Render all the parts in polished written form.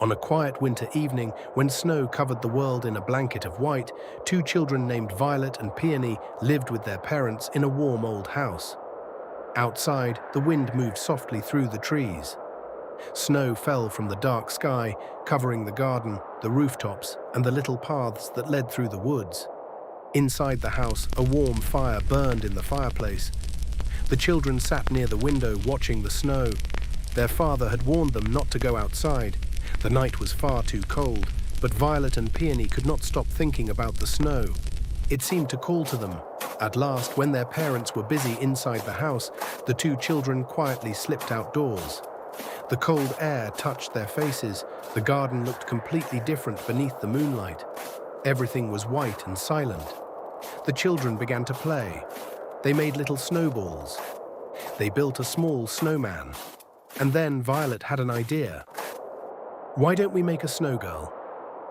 On a quiet winter evening, when snow covered the world in a blanket of white, two children named Violet and Peony lived with their parents in a warm old house. Outside, the wind moved softly through the trees. Snow fell from the dark sky, covering the garden, the rooftops, and the little paths that led through the woods. Inside the house, a warm fire burned in the fireplace. The children sat near the window watching the snow. Their father had warned them not to go outside. The night was far too cold, but Violet and Peony could not stop thinking about the snow. It seemed to call to them. At last, when their parents were busy inside the house, the two children quietly slipped outdoors. The cold air touched their faces. The garden looked completely different beneath the moonlight. Everything was white and silent. The children began to play. They made little snowballs. They built a small snowman. And then Violet had an idea. "Why don't we make a snow girl?"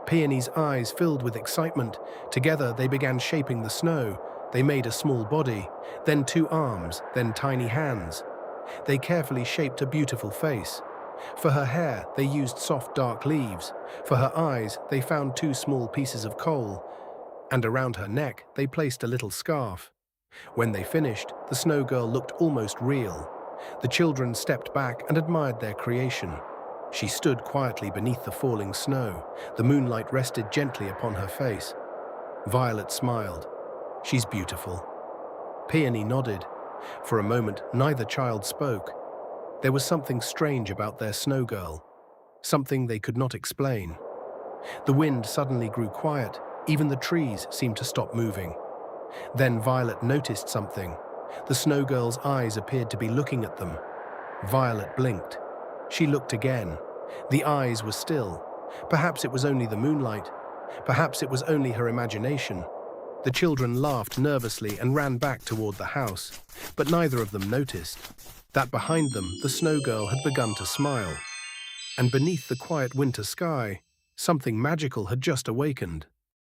Peony's eyes filled with excitement. Together they began shaping the snow. They made a small body, then two arms, then tiny hands. They carefully shaped a beautiful face. For her hair, they used soft dark leaves. For her eyes, they found two small pieces of coal. And around her neck, they placed a little scarf. When they finished, the snow girl looked almost real. The children stepped back and admired their creation. She stood quietly beneath the falling snow. The moonlight rested gently upon her face. Violet smiled. "She's beautiful." Peony nodded. For a moment, neither child spoke. There was something strange about their snow girl, something they could not explain. The wind suddenly grew quiet. Even the trees seemed to stop moving. Then Violet noticed something. The snow girl's eyes appeared to be looking at them. Violet blinked. She looked again. The eyes were still. Perhaps it was only the moonlight. Perhaps it was only her imagination. The children laughed nervously and ran back toward the house, but neither of them noticed that behind them the snow girl had begun to smile. And beneath the quiet winter sky, something magical had just awakened.